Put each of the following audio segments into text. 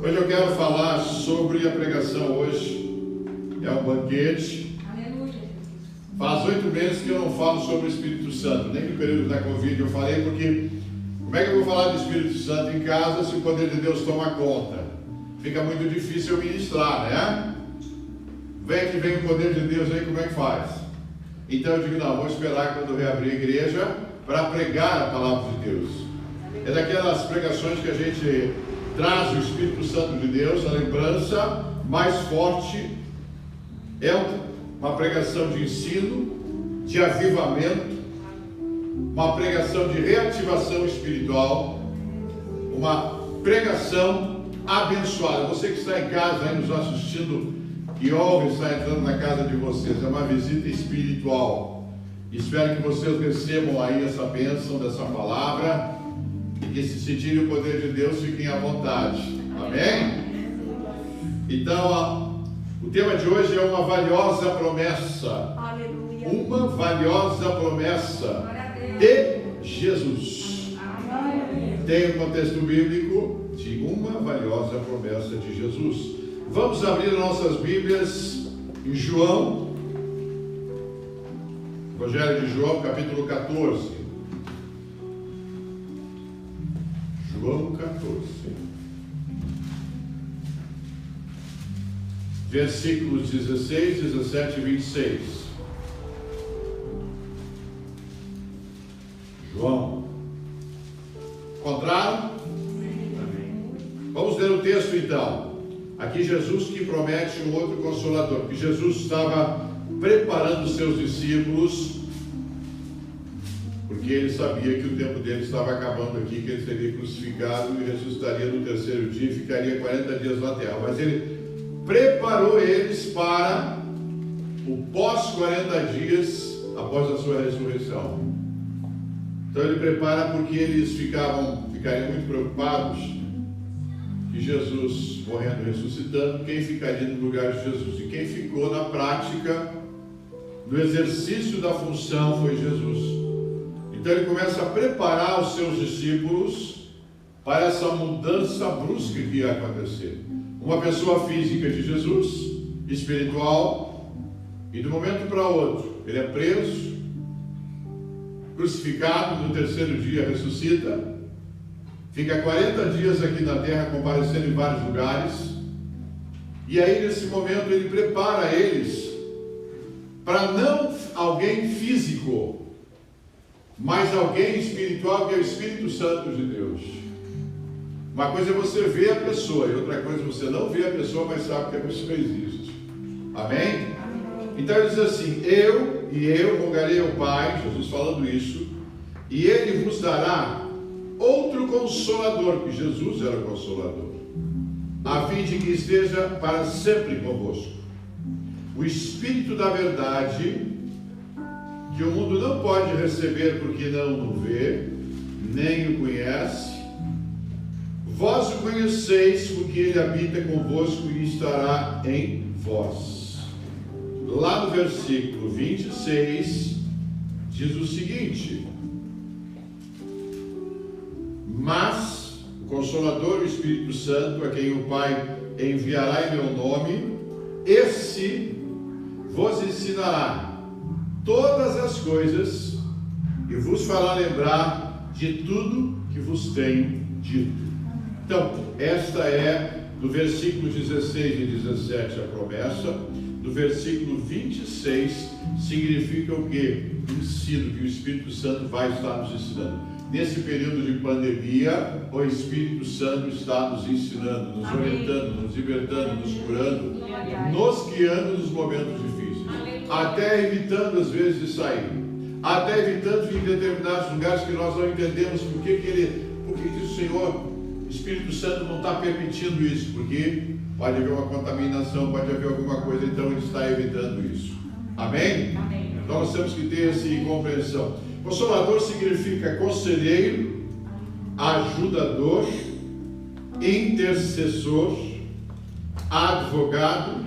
Hoje eu quero falar sobre a pregação hoje. É um banquete. Aleluia. Faz 8 meses que eu não falo sobre o Espírito Santo. Nem no período da Covid eu falei, porque como é que eu vou falar do Espírito Santo em casa se o poder de Deus toma conta? Fica muito difícil eu ministrar, né? Vem que vem o poder de Deus aí, como é que faz? Então eu digo, não, vou esperar quando reabrir a igreja para pregar a palavra de Deus. É daquelas pregações que a gente traz o Espírito Santo de Deus, a lembrança mais forte. É uma pregação de ensino, de avivamento, uma pregação de reativação espiritual, uma pregação abençoada. Você que está em casa aí nos assistindo, que ouve, está entrando na casa de vocês, é uma visita espiritual. Espero que vocês recebam aí essa bênção dessa palavra e que, se sentirem o poder de Deus, fiquem à vontade. Amém? Então, o tema de hoje é uma valiosa promessa. Aleluia. Uma valiosa promessa de Jesus. Tem um contexto bíblico de uma valiosa promessa de Jesus. Vamos abrir nossas Bíblias em João, Evangelho de João, capítulo 14. João 14. Versículos 16, 17 e 26. João. Encontraram? Vamos ler o texto então. Aqui Jesus que promete um outro consolador, porque Jesus estava preparando os seus discípulos, porque ele sabia que o tempo dele estava acabando aqui, que ele seria crucificado e ressuscitaria no terceiro dia e ficaria 40 dias na terra. Mas ele preparou eles para o pós 40 dias após a sua ressurreição. Então ele prepara porque eles ficariam muito preocupados que Jesus morrendo e ressuscitando, quem ficaria no lugar de Jesus? E quem ficou na prática, no exercício da função, foi Jesus. Então ele começa a preparar os seus discípulos para essa mudança brusca que ia acontecer. Uma pessoa física de Jesus, espiritual, e de um momento para outro, ele é preso, crucificado, no terceiro dia ressuscita, fica 40 dias aqui na terra, comparecendo em vários lugares, e aí nesse momento ele prepara eles para não alguém físico, mas alguém espiritual, que é o Espírito Santo de Deus. Uma coisa é você ver a pessoa, e outra coisa é você não ver a pessoa, mas sabe que a pessoa existe. Amém? Então ele diz assim: eu rogarei ao Pai, Jesus falando isso, e ele vos dará outro consolador, que Jesus era o consolador, a fim de que esteja para sempre convosco. O Espírito da verdade, que o mundo não pode receber porque não o vê, nem o conhece. Vós o conheceis, porque ele habita convosco e estará em vós. Lá no versículo 26, diz o seguinte: mas o Consolador, o Espírito Santo, a quem o Pai enviará em meu nome, esse vos ensinará todas as coisas e vos fará lembrar de tudo que vos tenho dito. Então, esta é do versículo 16 e 17 a promessa. Do versículo 26 significa o quê? Ensino, que o Espírito Santo vai estar nos ensinando. Nesse período de pandemia, o Espírito Santo está nos ensinando, nos orientando, nos libertando, nos curando, nos guiando nos momentos difíceis, até evitando às vezes de sair, até evitando de ir em determinados lugares que nós não entendemos por que o Senhor, o Espírito Santo não está permitindo isso, porque pode haver uma contaminação, pode haver alguma coisa, então ele está evitando isso. Amém? Então nós temos que ter essa compreensão. Consolador significa conselheiro, ajudador, intercessor, advogado,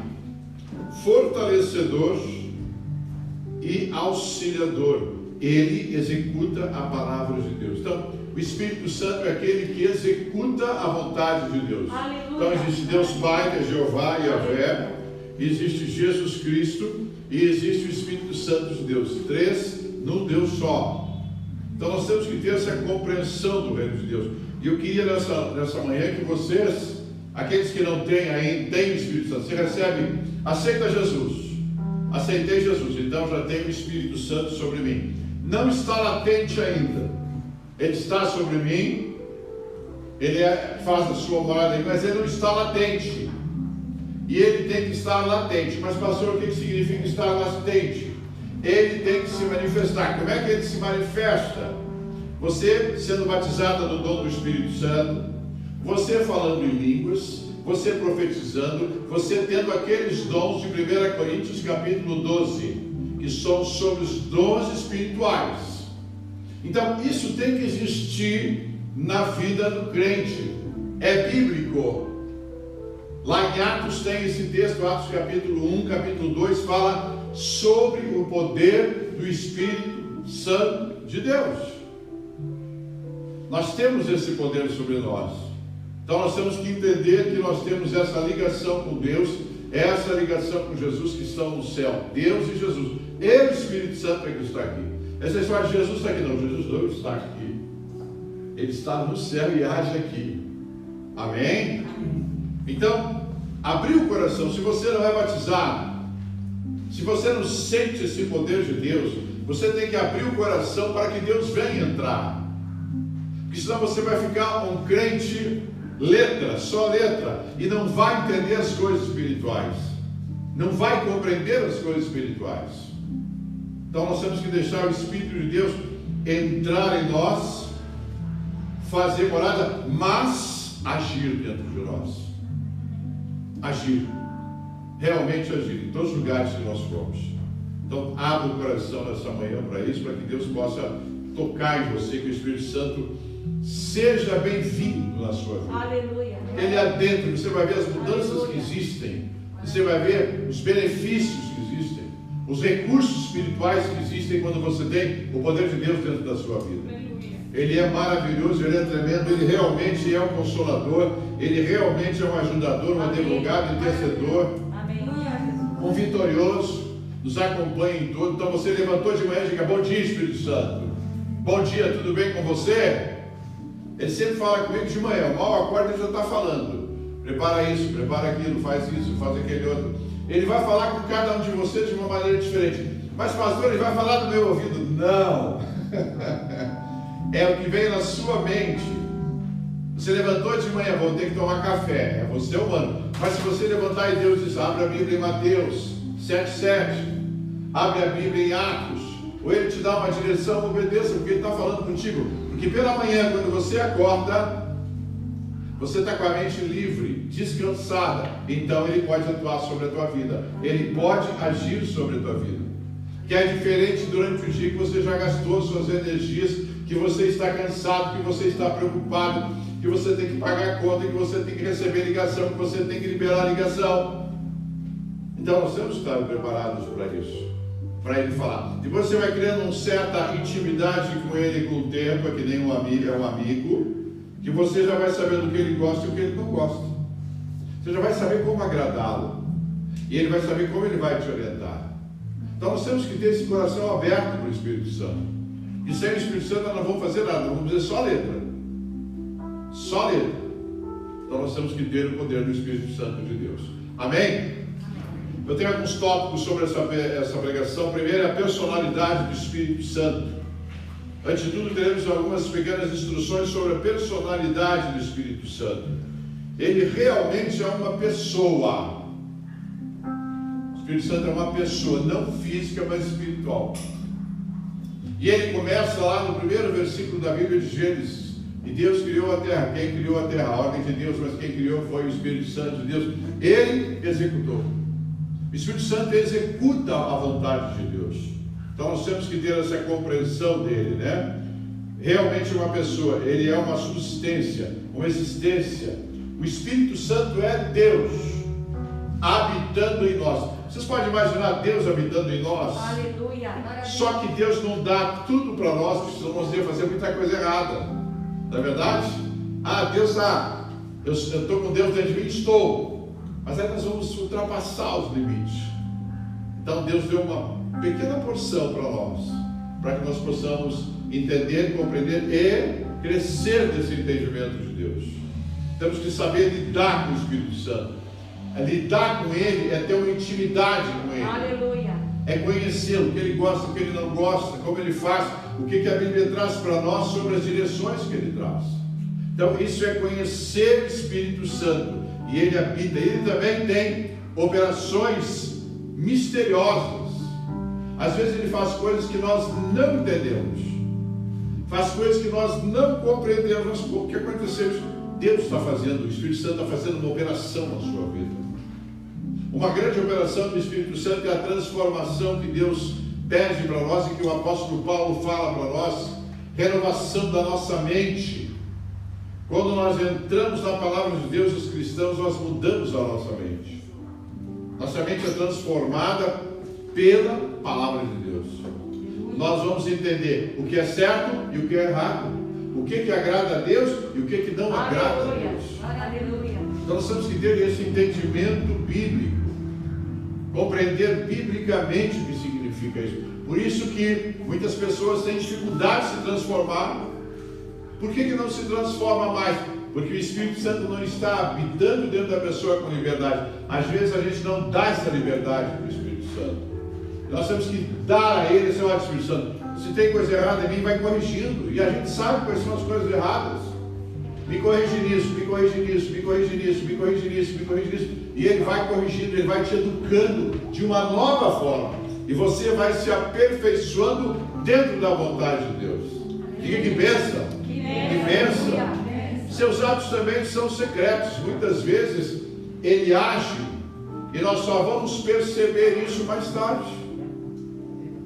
fortalecedor e auxiliador. Ele executa a palavra de Deus. Então, o Espírito Santo é aquele que executa a vontade de Deus. Aleluia. Então existe Deus Pai, que é Jeová e Yahvé, existe Jesus Cristo e existe o Espírito Santo de Deus. 3 num Deus só. Então nós temos que ter essa compreensão do reino de Deus. E eu queria nessa manhã que vocês, aqueles que não têm ainda, têm o Espírito Santo, você recebe, aceita Jesus. Aceitei Jesus, então já tenho o Espírito Santo sobre mim. Não está latente ainda. Ele está sobre mim, ele faz a sua morada aí, mas ele não está latente. E ele tem que estar latente. Mas pastor, o que significa estar latente? Ele tem que se manifestar. Como é que ele se manifesta? Você sendo batizado no dom do Espírito Santo, você falando em línguas, você profetizando, você tendo aqueles dons de 1 Coríntios capítulo 12, que são sobre os dons espirituais. Então isso tem que existir na vida do crente. É bíblico. Lá em Atos tem esse texto, Atos capítulo 1, capítulo 2, fala sobre o poder do Espírito Santo de Deus. Nós temos esse poder sobre nós. Então nós temos que entender que nós temos essa ligação com Deus, essa ligação com Jesus que estão no céu. Deus e Jesus. Ele, o Espírito Santo, é que está aqui. Essa história de Jesus está aqui. Não, Jesus não está aqui. Ele está no céu e age aqui. Amém? Então, abrir o coração. Se você não é batizado, se você não sente esse poder de Deus, você tem que abrir o coração para que Deus venha entrar. Porque senão você vai ficar um crente letra, só letra, e não vai entender as coisas espirituais. Não vai compreender as coisas espirituais. Então nós temos que deixar o Espírito de Deus entrar em nós, fazer morada, mas agir dentro de nós. Agir. Realmente agir, em todos os lugares que nós formos. Então abra o coração nessa manhã para isso, para que Deus possa tocar em você, que o Espírito Santo seja bem-vindo na sua vida. Aleluia. Ele adentra, você vai ver as mudanças que existem, você vai ver os benefícios que existem, os recursos espirituais que existem quando você tem o poder de Deus dentro da sua vida. Ele é maravilhoso, ele é tremendo, ele realmente é um consolador, ele realmente é um ajudador, um advogado, intercedor, um vitorioso, nos acompanha em tudo. Então você levantou de manhã e diga: bom dia, Espírito Santo. Bom dia, tudo bem com você? Ele sempre fala comigo de manhã, mal acorda ele já está falando. Prepara isso, prepara aquilo, faz isso, faz aquele outro. Ele vai falar com cada um de vocês de uma maneira diferente. Mas pastor, ele vai falar do meu ouvido? Não. É o que vem na sua mente. Você levantou de manhã, vou ter que tomar café. É você humano. Mas se você levantar e Deus diz, abre a Bíblia em Mateus 7,7. Abre a Bíblia em Atos. Ou ele te dá uma direção, obedeça, porque ele está falando contigo. Porque pela manhã, quando você acorda, você está com a mente livre, descansada. Então ele pode atuar sobre a tua vida. Ele pode agir sobre a tua vida. Que é diferente durante o dia que você já gastou suas energias, que você está cansado, que você está preocupado, que você tem que pagar a conta, que você tem que receber ligação, que você tem que liberar a ligação. Então nós temos que estar preparados para isso. Para ele falar. Depois você vai criando uma certa intimidade com ele com o tempo, é que nem um amigo, que você já vai sabendo o que ele gosta e o que ele não gosta. Você já vai saber como agradá-lo. E ele vai saber como ele vai te orientar. Então nós temos que ter esse coração aberto para o Espírito Santo. E sem o Espírito Santo nós não vamos fazer nada, nós vamos dizer só letra. Só letra. Então nós temos que ter o poder do Espírito Santo de Deus. Amém? Eu tenho alguns tópicos sobre essa pregação. Primeiro é a personalidade do Espírito Santo. Antes de tudo, teremos algumas pequenas instruções sobre a personalidade do Espírito Santo. Ele realmente é uma pessoa. O Espírito Santo é uma pessoa, não física, mas espiritual. E ele começa lá no primeiro versículo da Bíblia de Gênesis. E Deus criou a terra. Quem criou a terra? A ordem de Deus, mas quem criou foi o Espírito Santo de Deus. Ele executou. O Espírito Santo executa a vontade de Deus. Então nós temos que ter essa compreensão dele, né? Realmente uma pessoa, ele é uma subsistência, uma existência. O Espírito Santo é Deus habitando em nós. Vocês podem imaginar Deus habitando em nós? Aleluia. Só que Deus não dá tudo para nós, porque senão nós devemos fazer muita coisa errada. Não é verdade? Deus está, eu estou com Deus dentro de mim, estou. Mas aí nós vamos ultrapassar os limites. Então Deus deu uma pequena porção para nós, para que nós possamos entender, compreender e crescer nesse entendimento de Deus. Temos que saber lidar com o Espírito Santo. Lidar com Ele é ter uma intimidade com Ele. Aleluia. É conhecê-lo, o que Ele gosta, o que Ele não gosta, como Ele faz, o que a Bíblia traz para nós sobre as direções que Ele traz. Então isso é conhecer o Espírito Santo. E Ele habita. Ele também tem operações misteriosas. Às vezes Ele faz coisas que nós não entendemos, faz coisas que nós não compreendemos. O que aconteceu? Deus está fazendo, o Espírito Santo está fazendo uma operação na sua vida. Uma grande operação do Espírito Santo é a transformação que Deus pede para nós e que o apóstolo Paulo fala para nós, renovação da nossa mente. Quando nós entramos na palavra de Deus, os cristãos, nós mudamos a nossa mente. Nossa mente é transformada pela palavra de Deus. Nós vamos entender o que é certo e o que é errado, o que agrada a Deus e o que não agrada a Deus. Aleluia. Então nós temos que ter esse entendimento bíblico, compreender biblicamente o que significa isso. Por isso que muitas pessoas têm dificuldade de se transformar. Por que não se transforma mais? Porque o Espírito Santo não está habitando dentro da pessoa com liberdade. Às vezes a gente não dá essa liberdade para o Espírito Santo. Nós temos que dar a Ele esse Espírito Santo. Se tem coisa errada em mim, vai corrigindo. E a gente sabe quais são as coisas erradas. Me corrige nisso, me corrige nisso, me corrige nisso, me corrige nisso, me corrige nisso. E Ele vai corrigindo, Ele vai te educando de uma nova forma. E você vai se aperfeiçoando dentro da vontade de Deus. Diga que bênção. Que bênção. Seus atos também são secretos. Muitas vezes Ele age e nós só vamos perceber isso mais tarde.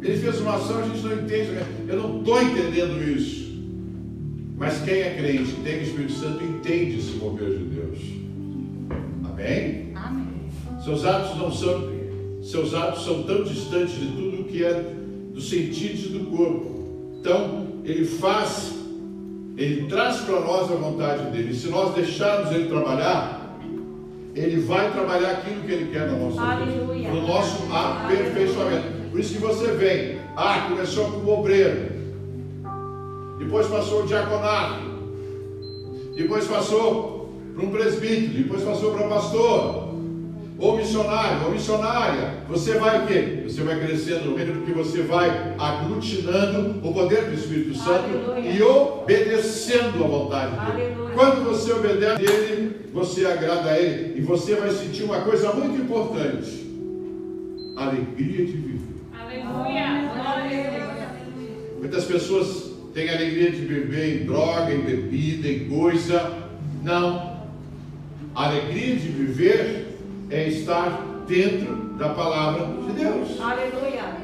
Ele fez uma ação, a gente não entende. Eu não estou entendendo isso. Mas quem é crente, tem o Espírito Santo, entende esse mover de Deus. Amém? Amém. Seus atos são tão distantes de tudo que é dos sentidos do corpo. Então, Ele traz para nós a vontade dele. E se nós deixarmos Ele trabalhar, Ele vai trabalhar aquilo que Ele quer na nossa vida, no nosso aperfeiçoamento. Por isso que você vem, começou como obreiro, depois passou o diaconato, depois passou para um presbítero, depois passou para pastor, ou missionário, ou missionária. Você vai o quê? Você vai crescendo no reino, porque você vai aglutinando o poder do Espírito Santo e obedecendo a vontade dele. Quando você obedece a Ele, você agrada a Ele, e você vai sentir uma coisa muito importante: alegria de viver. Aleluia. Muitas pessoas têm alegria de viver em droga, em bebida, em coisa. Não. A alegria de viver é estar dentro da palavra de Deus. Aleluia.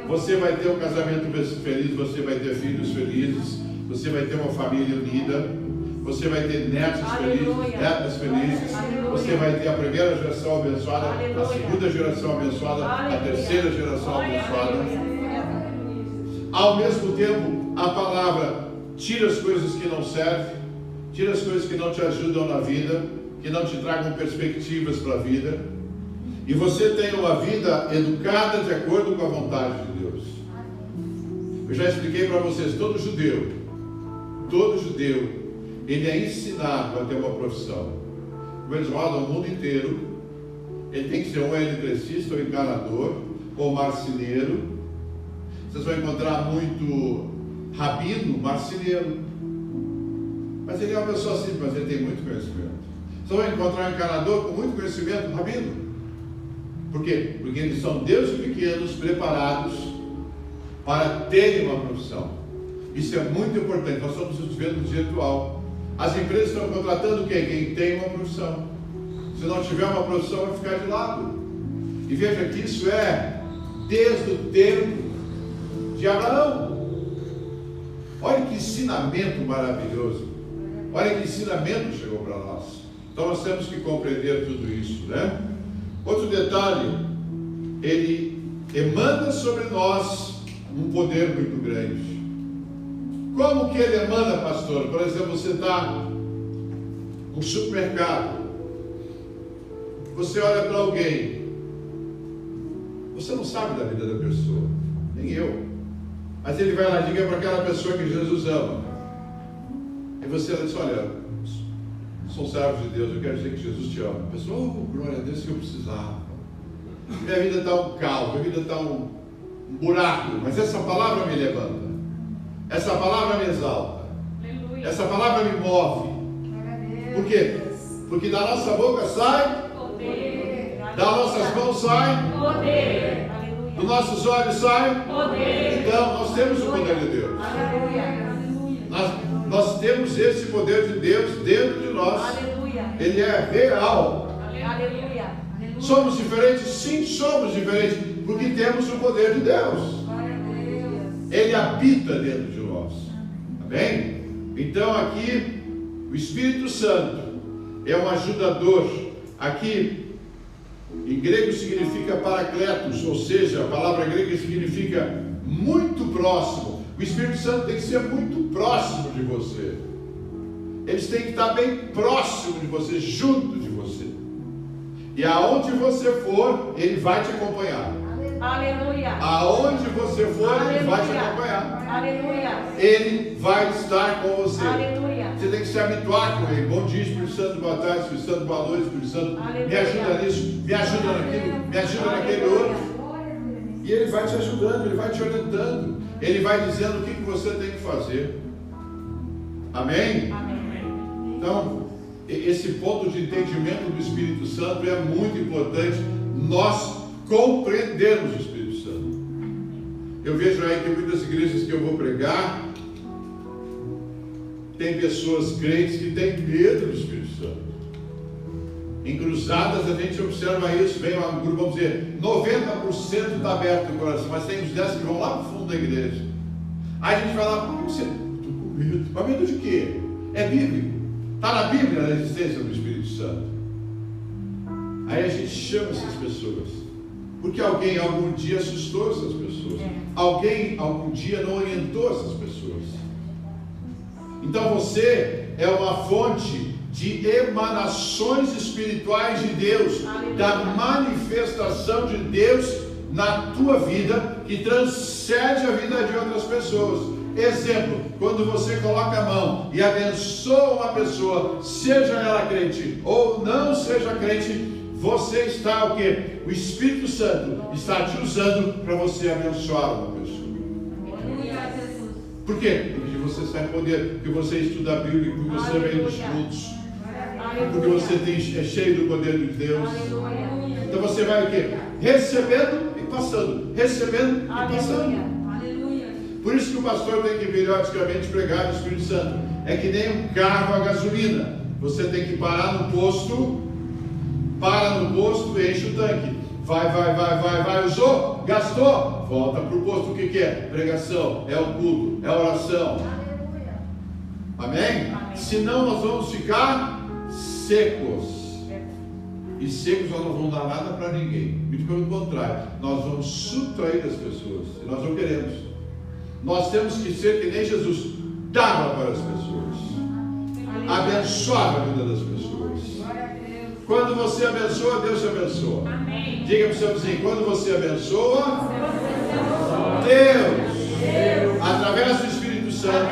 Você vai ter um casamento feliz, você vai ter filhos felizes, você vai ter uma família unida, você vai ter netos felizes, netas felizes, você vai ter a primeira geração abençoada, a segunda geração abençoada, a terceira geração abençoada. Ao mesmo tempo, a palavra tira as coisas que não servem, tira as coisas que não te ajudam na vida, que não te tragam perspectivas para a vida, e você tem uma vida educada de acordo com a vontade de Deus. Eu já expliquei para vocês, todo judeu, ele é ensinado a ter uma profissão. Como eles rodam o mundo inteiro, ele tem que ser um eletricista, ou encanador, ou marceneiro. Vocês vão encontrar muito rabino, marceneiro. Mas ele é uma pessoa simples, mas ele tem muito conhecimento. Vocês vão encontrar um encanador com muito conhecimento, rabino. Por quê? Porque eles são deuses pequenos preparados para terem uma profissão. Isso é muito importante. Nós estamos vivendo no dia atual. As empresas estão contratando quem? Quem tem uma profissão. Se não tiver uma profissão, vai ficar de lado. E veja que isso é desde o tempo de Abraão. Olha que ensinamento maravilhoso. Olha que ensinamento chegou para nós. Então nós temos que compreender tudo isso, né? Outro detalhe, ele emana sobre nós um poder muito grande. Como que ele emana, pastor? Por exemplo, você está no supermercado, você olha para alguém, você não sabe da vida da pessoa, nem eu, mas ele vai lá e diga para aquela pessoa que Jesus ama, e você diz: olha, sou servo de Deus, eu quero dizer que Jesus te ama. A pessoa: oh, glória a Deus, que eu precisava, minha vida está um caos, minha vida está um buraco, mas essa palavra me levanta, essa palavra me exalta, essa palavra me move. Por quê? Porque da nossa boca sai poder, das nossas mãos sai poder, dos nossos olhos sai poder. Então nós temos o poder de Deus. Nós temos esse poder de Deus dentro de nós. Ele é real. Somos diferentes? Sim, somos diferentes, porque temos o poder de Deus. Ele habita dentro de nós. Amém? Então aqui o Espírito Santo é um ajudador. Aqui em grego significa paracletos, ou seja, a palavra grega significa muito próximo. O Espírito Santo tem que ser muito próximo de você. Eles têm que estar bem próximo de você, junto de você. E aonde você for, ele vai te acompanhar. Aleluia. Aonde você for, aleluia, ele vai te acompanhar. Aleluia. Ele vai estar com você. Aleluia. Você tem que se habituar com ele. Bom dia, Espírito Santo, boa tarde, Espírito Santo, boa noite, Espírito Santo. Aleluia. Me ajuda nisso, me ajuda naquilo, me ajuda naquele outro. E ele vai te ajudando, ele vai te orientando. Ele vai dizendo o que você tem que fazer. Amém? Amém. Então, esse ponto de entendimento do Espírito Santo é muito importante. Nós compreendermos o Espírito Santo. Eu vejo aí que muitas igrejas que eu vou pregar, tem pessoas crentes que têm medo do Espírito Santo. Em cruzadas a gente observa isso, vem um grupo, vamos dizer, 90% está aberto o coração, mas tem uns 10 que vão lá para o fundo da igreja. Aí a gente vai lá: por que você? Estou com medo. Mas medo de quê? É bíblico. Está na Bíblia a existência do Espírito Santo. Aí a gente chama essas pessoas, porque alguém algum dia assustou essas pessoas, alguém algum dia não orientou essas pessoas. Então você é uma fonte de emanações espirituais de Deus, da manifestação de Deus na tua vida, que transcende a vida de outras pessoas. Exemplo, quando você coloca a mão e abençoa uma pessoa, seja ela crente ou não seja crente, você está o quê? O Espírito Santo está te usando para você abençoar uma pessoa. Por quê? Porque você sai poder, porque você estuda a Bíblia, porque você vem dos cultos, porque você é cheio do poder de Deus. Então você vai o quê? Recebendo e passando, recebendo e passando. Por isso que o pastor tem que periodicamente pregar o Espírito Santo. É que nem um carro a gasolina. Você tem que parar no posto, para no posto, enche o tanque. Vai, usou, gastou, volta para o posto. O que é? Pregação, é o culto, é a oração. Amém? Senão nós vamos ficar secos. E secos nós não vamos dar nada para ninguém. Muito pelo contrário, nós vamos subtrair as pessoas. E nós não queremos. Nós temos que ser que nem Jesus dava para as pessoas, abençoava a vida das pessoas. Quando você abençoa, Deus te abençoa. Amém. Diga para o seu vizinho: quando você abençoa, Deus, através do Espírito Santo,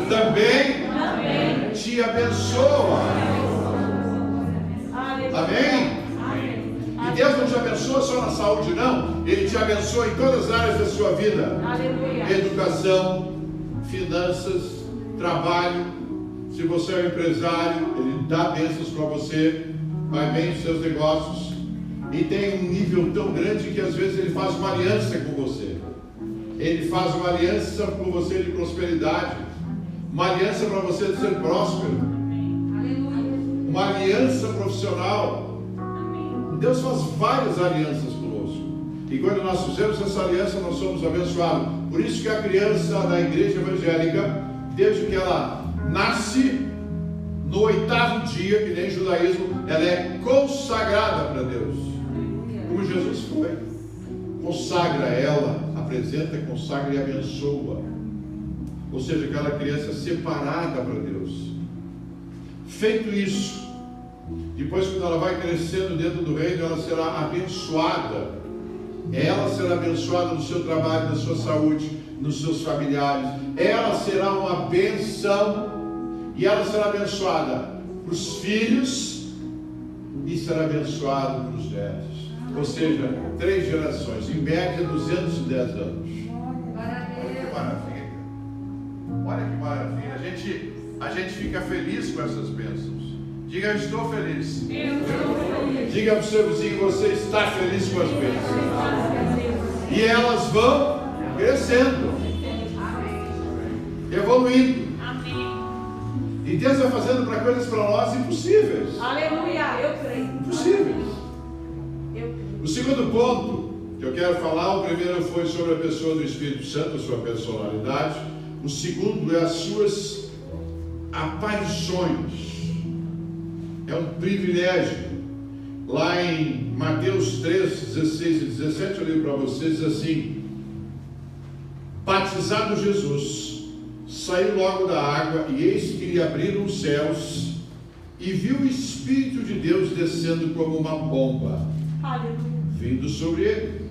também te abençoa. Amém? E Deus não te abençoa só na saúde, não. Ele te abençoa em todas as áreas da sua vida. Aleluia. Educação, finanças, trabalho. Se você é um empresário, Ele dá bênçãos para você, vai bem nos seus negócios. E tem um nível tão grande que às vezes Ele faz uma aliança com você. Ele faz uma aliança com você de prosperidade, uma aliança para você de ser próspero, uma aliança profissional. Deus faz várias alianças conosco. E quando nós fizemos essa aliança, nós somos abençoados. Por isso que a criança da igreja evangélica, desde que ela nasce, no 8º dia, que nem judaísmo, ela é consagrada para Deus. Como Jesus foi. Consagra ela, apresenta, consagra e abençoa. ou seja, aquela criança separada para Deus. Feito isso, depois quando ela vai crescendo dentro do reino, ela será abençoada. Ela será abençoada no seu trabalho, na sua saúde, nos seus familiares. Ela será uma bênção, e ela será abençoada para os filhos e será abençoada para os netos. Ou seja, 3 gerações, em média 210 anos. Olha que maravilha. Olha que maravilha. A gente fica feliz com essas bênçãos. Diga, eu estou feliz. Eu estou feliz. Diga para o seu vizinho, você está feliz com as bênçãos. E elas vão crescendo, evoluindo. E Deus vai fazendo para coisas para nós impossíveis. Aleluia, eu creio. Impossíveis. O segundo ponto que eu quero falar, o primeiro foi sobre a pessoa do Espírito Santo, a sua personalidade. O segundo é as suas aparições. É um privilégio. Lá em Mateus 3, 16 e 17, eu li para vocês assim: batizado Jesus, saiu logo da água, e eis que lhe abriram os céus, e viu o Espírito de Deus descendo como uma pomba, vindo sobre ele.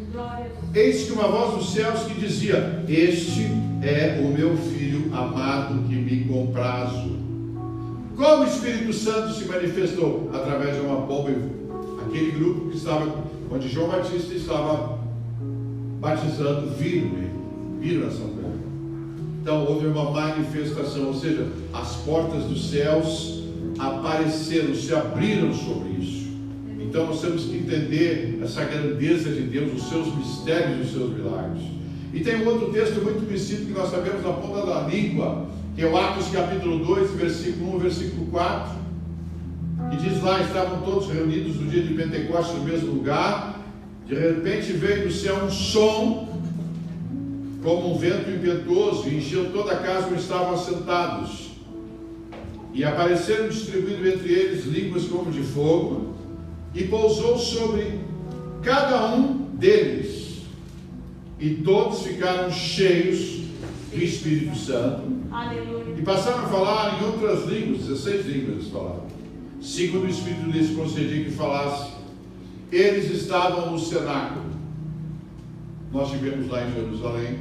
Eis que uma voz dos céus que dizia: este é o meu filho amado, que me comprazo. Como o Espírito Santo se manifestou? Através de uma pomba. Aquele grupo que estava, onde João Batista estava batizando, viram essa pomba. Então houve uma manifestação, ou seja, as portas dos céus apareceram, se abriram sobre isso. Então nós temos que entender essa grandeza de Deus, os seus mistérios, os seus milagres. E tem um outro texto muito conhecido que nós sabemos na ponta da língua, que é o Atos capítulo 2, versículo 1, versículo 4, que diz lá: estavam todos reunidos no dia de Pentecostes no mesmo lugar, de repente veio do céu um som, como um vento impetuoso, e encheu toda a casa onde estavam assentados. E apareceram distribuídos entre eles línguas como de fogo, e pousou sobre cada um deles, e todos ficaram cheios do Espírito Santo. Aleluia. E passaram a falar em outras línguas, 16 línguas eles falaram, segundo o Espírito lhes concedia que falasse. Eles estavam no cenáculo. Nós estivemos lá em Jerusalém,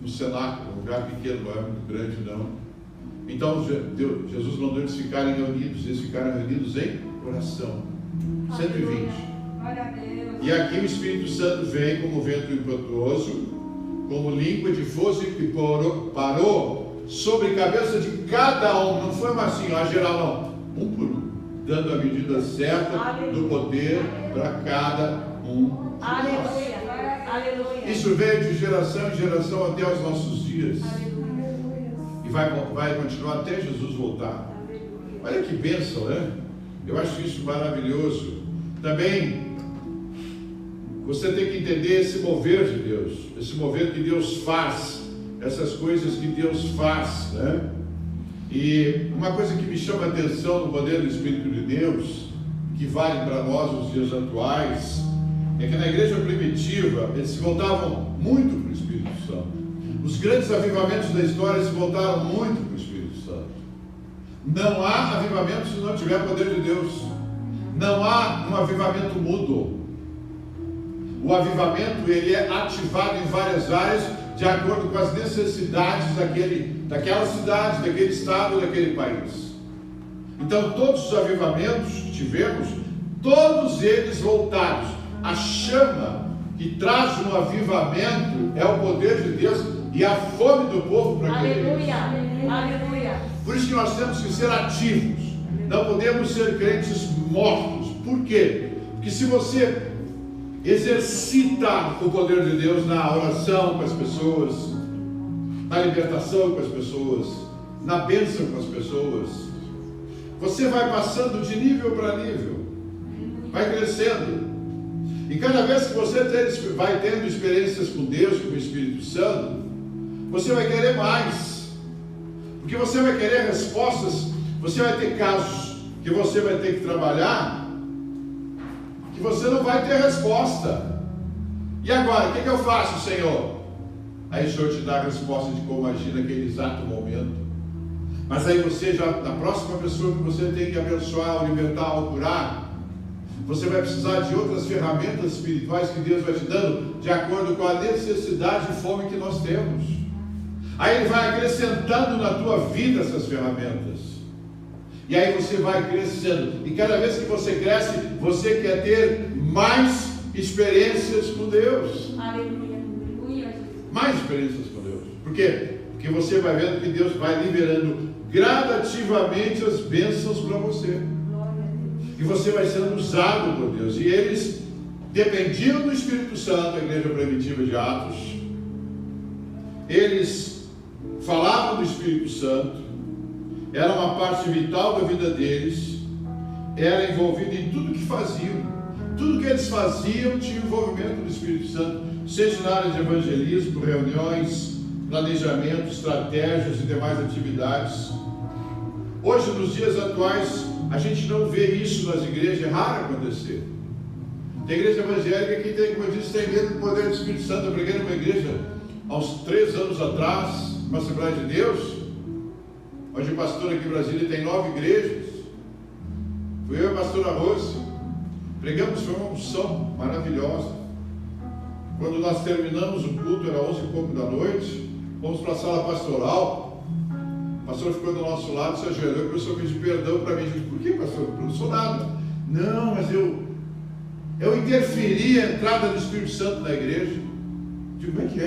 no cenáculo, um lugar pequeno, não é muito grande não. Então Jesus mandou eles ficarem reunidos, eles ficaram reunidos em oração. 120. E aqui o Espírito Santo vem como vento impetuoso, como língua de fogo, e parou sobre a cabeça de cada um. Não foi uma assim, a geral, não, um por um, dando a medida certa do poder para cada um. Aleluia. Aleluia. Isso veio de geração em geração até os nossos dias. Aleluia. E vai continuar até Jesus voltar. Olha que bênção, né? Eu acho isso maravilhoso. Também você tem que entender esse mover de Deus, esse mover que Deus faz, essas coisas que Deus faz, né? E uma coisa que me chama a atenção no poder do Espírito de Deus, que vale para nós nos dias atuais, é que na igreja primitiva eles se voltavam muito para o Espírito Santo. Os grandes avivamentos da história se voltaram muito para o Espírito Santo. Não há avivamento se não tiver poder de Deus. Não há um avivamento mudo. O avivamento ele é ativado em várias áreas de acordo com as necessidades daquela cidade, daquele estado, daquele país. Então todos os avivamentos que tivemos, todos eles voltados. A chama que traz um avivamento é o poder de Deus e a fome do povo para aquele. Aleluia, aleluia. Por isso que nós temos que ser ativos. Não podemos ser crentes mortos. Por quê? Porque se você exercita o poder de Deus na oração com as pessoas, na libertação com as pessoas, na bênção com as pessoas, você vai passando de nível para nível, vai crescendo. E cada vez que você vai tendo experiências com Deus, com o Espírito Santo, você vai querer mais, porque você vai querer respostas. Você vai ter casos que você vai ter que trabalhar, que você não vai ter resposta. E agora, o que eu faço, Senhor? Aí o Senhor te dá a resposta de como agir naquele exato momento. Mas aí você já, na próxima pessoa que você tem que abençoar, ou libertar, ou curar, você vai precisar de outras ferramentas espirituais que Deus vai te dando, de acordo com a necessidade e fome que nós temos. Aí Ele vai acrescentando na tua vida essas ferramentas. E aí você vai crescendo. E cada vez que você cresce, você quer ter mais experiências com Deus. Aleluia. Mais experiências com Deus. Por quê? Porque você vai vendo que Deus vai liberando gradativamente as bênçãos para você. E você vai sendo usado por Deus. E eles dependiam do Espírito Santo, a igreja primitiva de Atos. Eles falavam do Espírito Santo. Era uma parte vital da vida deles. Era envolvido em tudo que faziam. Tudo que eles faziam tinha envolvimento do Espírito Santo. Seja na área de evangelismo, reuniões, planejamento, estratégias e demais atividades. Hoje, nos dias atuais, a gente não vê isso nas igrejas, é raro acontecer. Tem igreja evangélica que tem, como eu disse, tem medo do poder do Espírito Santo. Eu preguei numa igreja há uns 3 anos atrás, uma Assembleia de Deus. Hoje o pastor aqui em Brasília tem 9 igrejas. Fui eu e a pastora Rose. Pregamos, foi uma unção maravilhosa. Quando nós terminamos o culto, era 11 e pouco da noite, fomos para a sala pastoral. O pastor ficou do nosso lado, se ajoelhou e começou a pedir perdão para mim. Eu disse: por que, pastor? Eu não sou nada. Não, mas eu interferi a entrada do Espírito Santo na igreja. Eu digo: como é que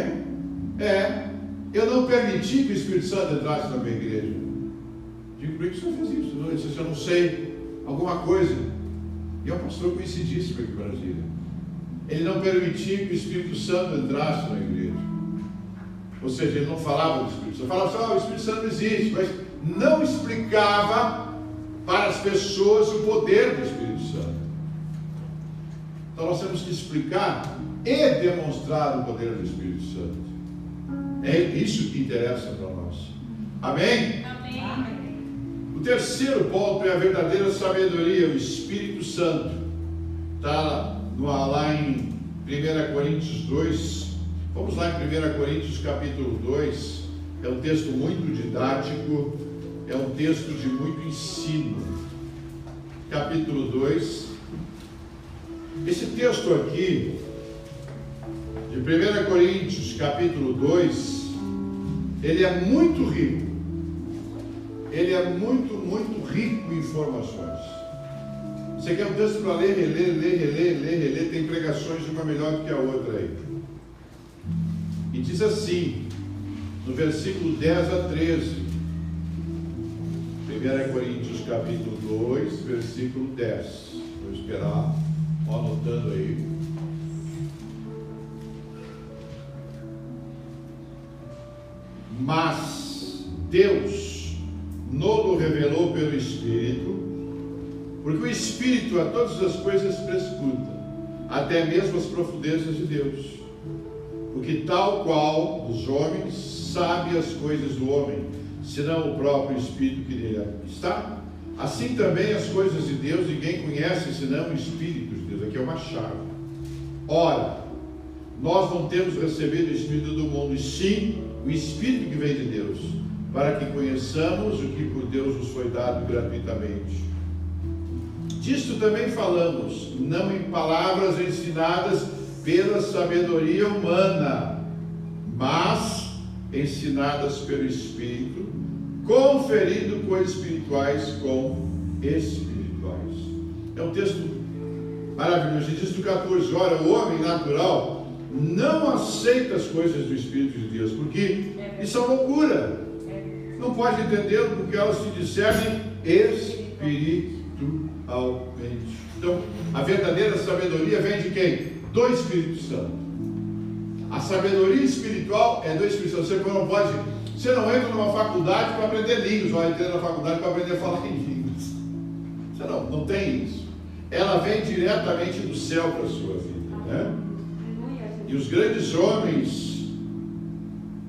é? Eu não permiti que o Espírito Santo entrasse na minha igreja. Eu digo: por que o senhor fez isso? Ele disse: eu não sei, alguma coisa. E é um pastor conhecidíssimo aqui em Brasília. Ele não permitia que o Espírito Santo entrasse na igreja. Ou seja, ele não falava do Espírito Santo. Falava só: o Espírito Santo não existe, mas não explicava para as pessoas o poder do Espírito Santo. Então nós temos que explicar e demonstrar o poder do Espírito Santo. É isso que interessa para nós. Amém? Amém. O terceiro ponto é a verdadeira sabedoria, o Espírito Santo. Está lá em 1 Coríntios 2. Vamos lá em 1 Coríntios capítulo 2. É um texto muito didático, é um texto de muito ensino. Capítulo 2. Esse texto aqui, de 1 Coríntios capítulo 2, ele é muito rico. Ele é muito rico em informações. Você quer um texto para ler, reler, tem pregações uma melhor do que a outra aí. E diz assim, no versículo 10 a 13, 1 Coríntios capítulo 2, versículo 10. Vou esperar, anotando aí. Mas Deus nos revelou pelo Espírito, porque o Espírito a todas as coisas prescruta, até mesmo as profundezas de Deus. Porque tal qual os homens sabem as coisas do homem, senão o próprio Espírito que nele está, assim também as coisas de Deus ninguém conhece, senão o Espírito de Deus. Aqui é uma chave. Ora, nós não temos recebido o Espírito do mundo, e sim o Espírito que vem de Deus, para que conheçamos o que por Deus nos foi dado gratuitamente. Disto também falamos, não em palavras ensinadas pela sabedoria humana, mas ensinadas pelo Espírito, conferindo coisas espirituais com espirituais. É um texto maravilhoso. Diz no 14: ora, o homem natural não aceita as coisas do Espírito de Deus, porque isso é loucura. Não pode entendê-lo, porque elas se discernem espiritualmente. Então, a verdadeira sabedoria vem de quem? Do Espírito Santo. A sabedoria espiritual é do Espírito Santo. Você não entra numa faculdade para aprender línguas, vai entrar na faculdade para aprender a falar em línguas. Você não tem isso. Ela vem diretamente do céu para a sua vida, né? E os grandes homens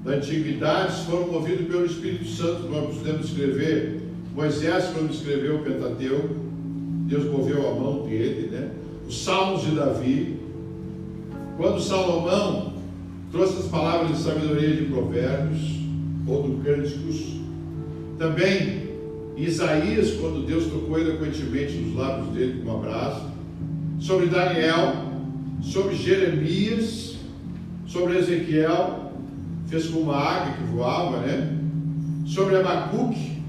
da antiguidade foram movidos pelo Espírito Santo. Nós podemos escrever Moisés, quando escreveu o Pentateuco, Deus moveu a mão dele, né? Os Salmos de Davi. Quando Salomão trouxe as palavras de sabedoria de Provérbios, ou do Cânticos. Também Isaías, quando Deus tocou eloquentemente nos lábios dele com um abraço. Sobre Daniel, sobre Jeremias, sobre Ezequiel, fez com uma águia que voava, né? Sobre Abacuque,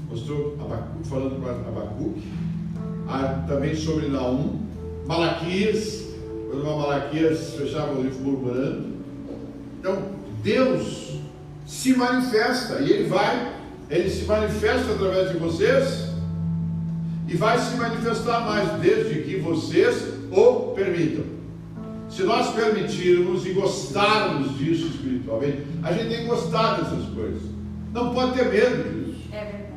mostrou Abacuque, falando para Abacuque. Também sobre Naum. Malaquias, quando Malaquias fechava o livro murmurando. Então, Deus se manifesta, e Ele se manifesta através de vocês, e vai se manifestar mais, desde que vocês o permitam. Se nós permitirmos e gostarmos disso espiritualmente, a gente tem que gostar dessas coisas, não pode ter medo disso. É verdade.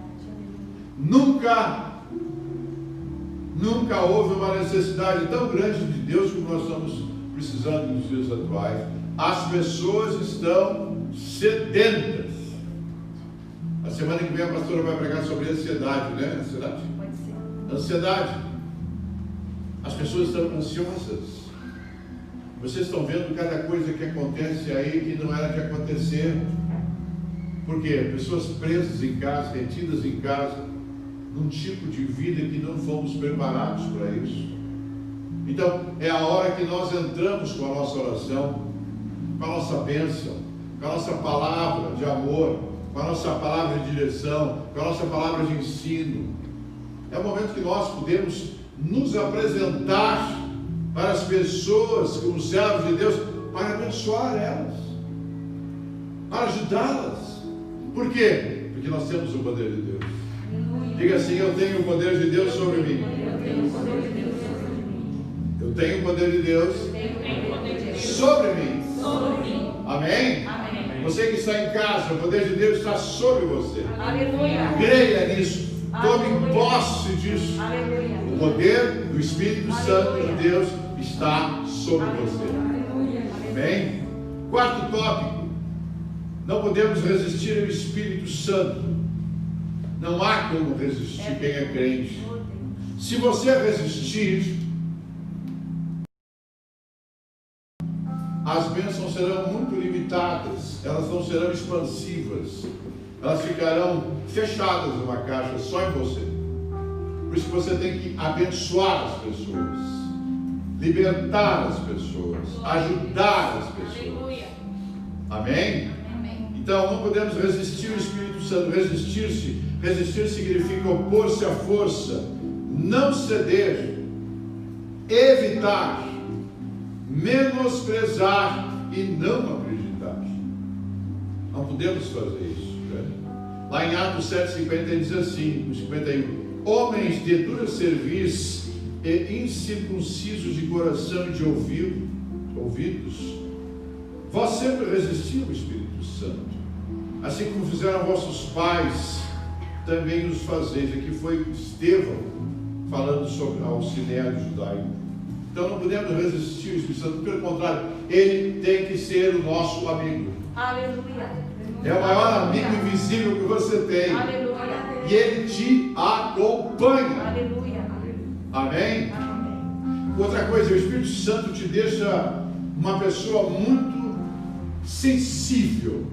Nunca houve uma necessidade tão grande de Deus como nós estamos precisando nos dias atuais. As pessoas estão sedentas. A semana que vem a pastora vai pregar sobre ansiedade, né? Ansiedade? Pode ser. Ansiedade. As pessoas estão ansiosas. Vocês estão vendo cada coisa que acontece aí que não era de acontecer. Por quê? Pessoas presas em casa, retidas em casa, num tipo de vida que não fomos preparados para isso. Então, é a hora que nós entramos com a nossa oração, com a nossa bênção, com a nossa palavra de amor, com a nossa palavra de direção, com a nossa palavra de ensino. É o momento que nós podemos nos apresentar para as pessoas, como servos de Deus, para abençoar elas, para ajudá-las. Por quê? Porque nós temos o poder de Deus. Diga assim: eu tenho o poder de Deus sobre mim. Eu tenho o poder de Deus sobre mim. Amém? Você que está em casa, o poder de Deus está sobre você. Aleluia. Creia nisso. Tome posse disso. Aleluia. O poder do Espírito Santo de Deus está sobre você. Amém? Quarto tópico: não podemos resistir ao Espírito Santo. Não há como resistir quem é crente. Se você resistir, as bênçãos serão muito limitadas, elas não serão expansivas, elas ficarão fechadas numa caixa só em você. Por isso que você tem que abençoar as pessoas, libertar as pessoas, ajudar as pessoas. Amém? Então não podemos resistir ao Espírito Santo. Resistir significa opor-se à força, não ceder, evitar, menosprezar e não acreditar. Não podemos fazer isso, né? Lá em Atos 7,50 diz assim, no 51: homens de dura cerviz e incircuncisos de coração e de ouvidos, vós sempre resistiu ao Espírito Santo, assim como fizeram vossos pais, também nos fazeis. Aqui foi Estevão falando sobre ao sinédrio judaico. Então não podemos resistir ao Espírito Santo, pelo contrário, ele tem que ser o nosso amigo. Aleluia. É o maior amigo invisível que você tem. Aleluia. E ele te acompanha. Aleluia. Amém? Amém. Outra coisa, o Espírito Santo te deixa uma pessoa muito sensível.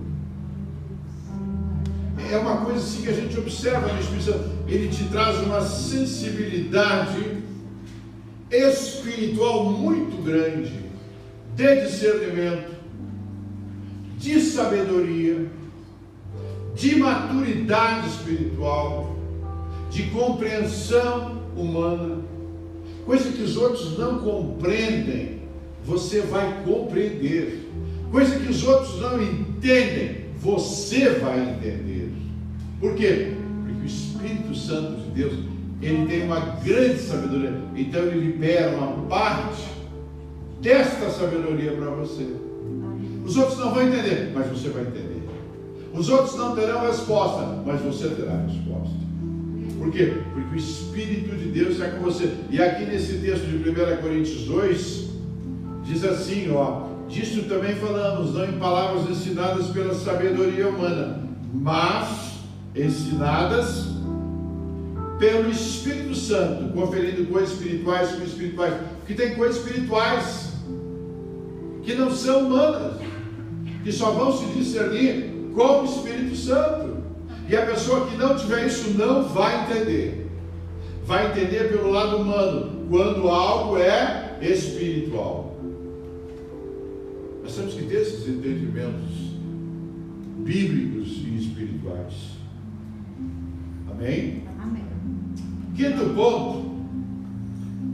É uma coisa assim que a gente observa no Espírito Santo. Ele te traz uma sensibilidade espiritual muito grande, de discernimento, de sabedoria, de maturidade espiritual, de compreensão humana, coisa que os outros não compreendem, você vai compreender. Coisa que os outros não entendem, você vai entender. Por quê? Porque o Espírito Santo de Deus, ele tem uma grande sabedoria. Então ele libera uma parte desta sabedoria para você. Os outros não vão entender, mas você vai entender. Os outros não terão resposta, mas você terá resposta. Por quê? Porque o Espírito de Deus está com você. E aqui nesse texto de 1 Coríntios 2, diz assim, disto também falamos, não em palavras ensinadas pela sabedoria humana, mas ensinadas pelo Espírito Santo, conferindo coisas espirituais com espirituais. Porque tem coisas espirituais que não são humanas. que só vão se discernir com o Espírito Santo. E a pessoa que não tiver isso não vai entender. Vai entender pelo lado humano, quando algo é espiritual. Nós temos que ter esses entendimentos bíblicos e espirituais. Amém? Amém. Quinto ponto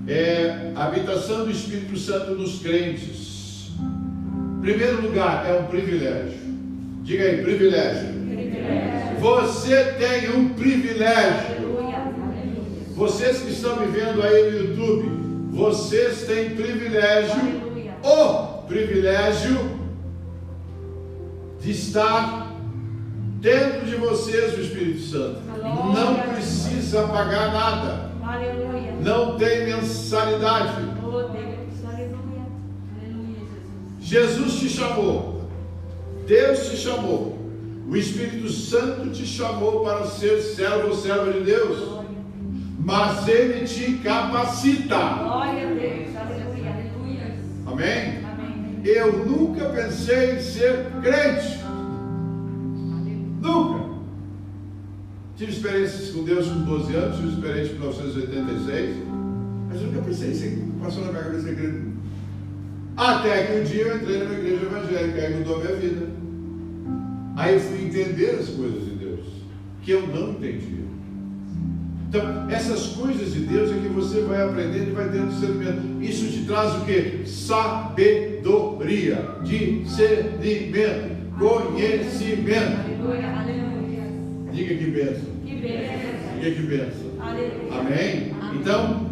é a habitação do Espírito Santo nos crentes. Primeiro lugar, é um privilégio. Diga aí, privilégio. Privilégio. Você tem um privilégio. Aleluia. Vocês que estão me vendo aí no YouTube, vocês têm privilégio, Aleluia. o privilégio de estar dentro de vocês o Espírito Santo. Não precisa pagar nada. Aleluia. Não tem mensalidade. Oh, Deus. Aleluia. Aleluia, Jesus. Jesus te chamou. Deus te chamou. O Espírito Santo te chamou para ser servo ou serva de Deus. Glória. Mas Ele te capacita. Glória a Deus. Aleluia. Aleluia. Amém? Amém. Eu nunca pensei em ser crente. Nunca. Tive experiências com Deus com 12 anos, tive experiência em 1986, mas eu nunca pensei em ser, passou na minha cabeça ser crente. Até que um dia eu entrei numa igreja evangélica, aí mudou a minha vida. Aí eu fui entender as coisas de Deus, que eu não entendia. Então, essas coisas de Deus é que você vai aprendendo e vai tendo discernimento. Isso te traz o quê? Sabedoria, discernimento, conhecimento. Aleluia. Aleluia. Diga que bênção. Que bênção. Diga que bênção. Aleluia. Amém? Amém. Então,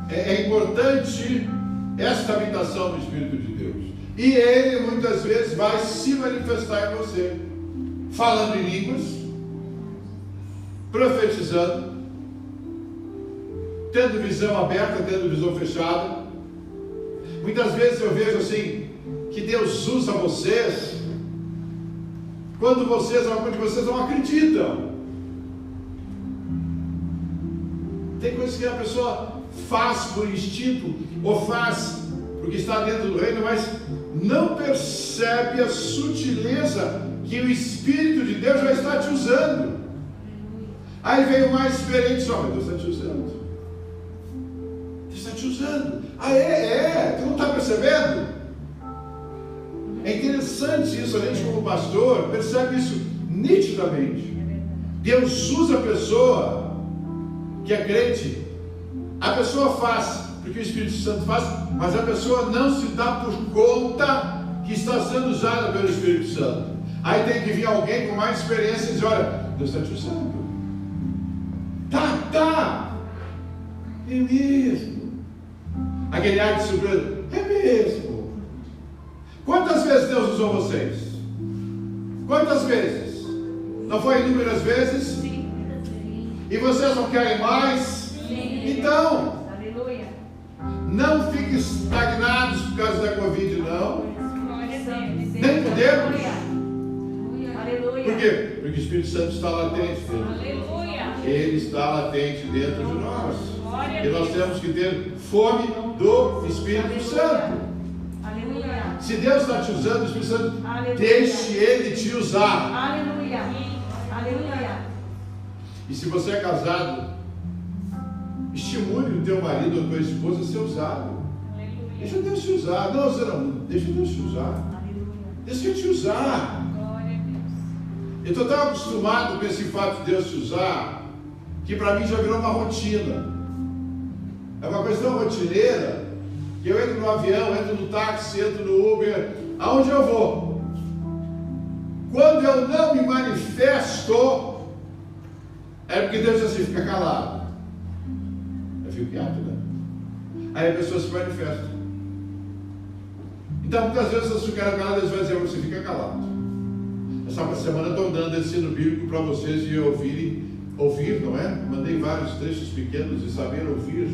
é importante esta habitação do Espírito de Deus. E Ele muitas vezes vai se manifestar em você, falando em línguas, profetizando, tendo visão aberta, tendo visão fechada. Muitas vezes eu vejo assim, que Deus usa vocês, quando alguns de vocês não acreditam. Tem coisas que a pessoa faz por instinto, ou faz porque está dentro do reino, mas não percebe a sutileza que o Espírito de Deus já está te usando. Aí vem o mais experiente e diz: ó, Deus está te usando. Deus está te usando. Ah, tu não está percebendo? É interessante isso, a gente como pastor percebe isso nitidamente. Deus usa a pessoa que é crente, a pessoa faz porque o Espírito Santo faz, mas a pessoa não se dá por conta que está sendo usada pelo Espírito Santo. Aí tem que vir alguém com mais experiência e dizer: olha, Deus está te usando. Tá, é mesmo. Aquele ar de surpresa: é mesmo. Quantas vezes Deus usou vocês? Quantas vezes? Não foi inúmeras vezes? Sim. E vocês não querem mais? Sim. Então, Aleluia. não fiquem estagnados por causa da Covid, não. Glória a Deus. Nem podemos. Aleluia. Por quê? Porque o Espírito Santo está latente dentro de nós. Aleluia. Ele está latente dentro de nós. Glória a E nós Deus. temos que ter fome do Espírito Santo. Aleluia. Se Deus está te usando, o Espírito Santo, Aleluia. deixe Ele te usar. Aleluia. Aleluia. E se você é casado, estimule o teu marido ou a tua esposa a ser usado. Deixa Deus te usar. Não, você não. Deixa Deus te usar. Aleluia. Deus quer te usar. Glória a Deus. Eu estou tão acostumado com esse fato de Deus te usar, que para mim já virou uma rotina. É uma coisa tão rotineira, que eu entro no avião, entro no táxi, entro no Uber, aonde eu vou. Quando eu não me manifesto, é porque Deus diz assim: fica calado. Eu fico quieto, né? Aí a pessoa se manifesta. Então, muitas vezes, se eu quero calado, Deus vai dizer: você fica calado. Essa semana eu estou dando ensino bíblico para vocês e ouvir, não é? Mandei vários trechos pequenos de saber ouvir.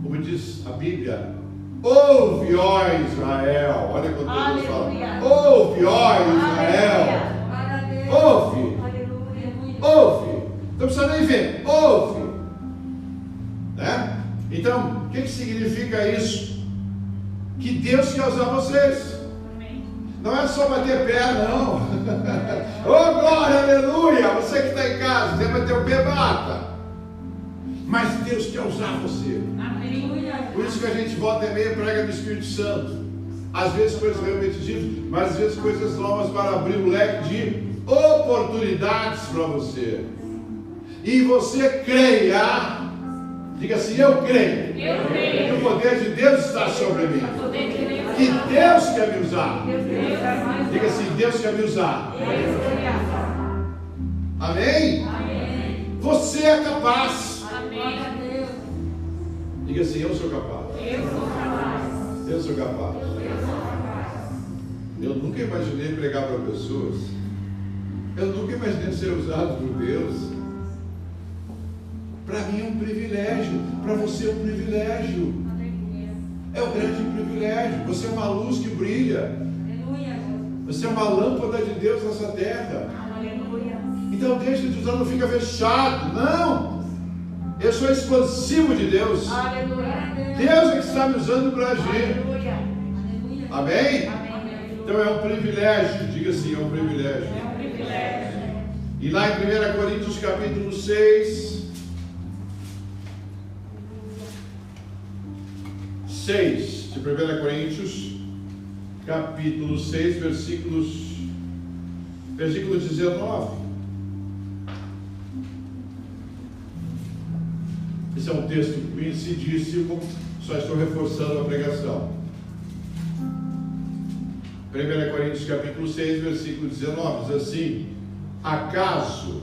Como diz a Bíblia: ouve, ó Israel. Olha quando Deus fala: ouve, ó Israel. Ouve, ouve. Não precisa nem ver, ouve. Né? Então, o que significa isso? Que Deus quer usar vocês. Não é só bater pé, não. Oh, glória, aleluia! Você que está em casa, você bater o pé, bata. Mas Deus quer usar você. Por isso que a gente volta e meia prega do Espírito Santo. Às vezes coisas realmente difíceis, mas às vezes coisas novas para abrir um leque de oportunidades para você. E você creia. Diga assim, eu creio. Que o poder de Deus está sobre mim. Que Deus quer me usar. Diga assim, Deus quer me usar. Amém? Você é capaz. Diga assim, eu sou capaz. Eu sou capaz. Eu nunca imaginei pregar para pessoas. Eu nunca imaginei ser usado por Deus. Para mim é um privilégio. Para você é um privilégio. É um grande privilégio. Você é uma luz que brilha. Você é uma lâmpada de Deus nessa terra. Então deixa de usar, não fica fechado. Não. Eu sou expansivo de Deus. Deus é que está me usando para agir. Amém? Então é um privilégio. Diga assim, é um privilégio. E lá em 1 Coríntios capítulo 6, de 1 Coríntios capítulo 6, versículo 19. Esse é um texto conhecidíssimo, só estou reforçando a pregação. 1 Coríntios capítulo 6, versículo 19, diz assim: acaso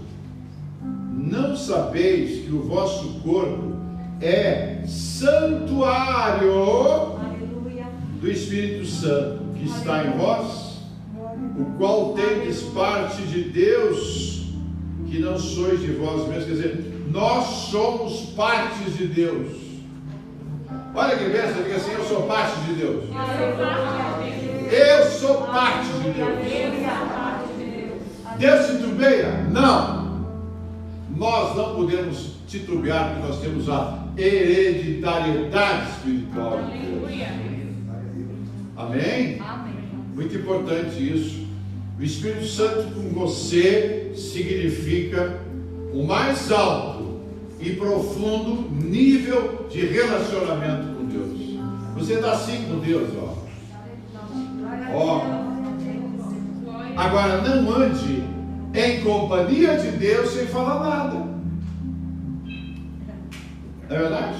não sabeis que o vosso corpo é santuário do Espírito Santo que está em vós, o qual tendes parte de Deus, que não sois de vós mesmos? Quer dizer, nós somos partes de Deus. Olha que bênção, diga assim, eu sou parte de Deus. Eu sou parte de Deus. Deus titubeia? Não. Nós não podemos titubear, porque nós temos a hereditariedade espiritual de Deus. Amém? Muito importante isso. O Espírito Santo com você significa o mais alto e profundo nível de relacionamento com Deus. Você está assim com Deus, ó. Agora não ande em companhia de Deus sem falar nada. Não é verdade?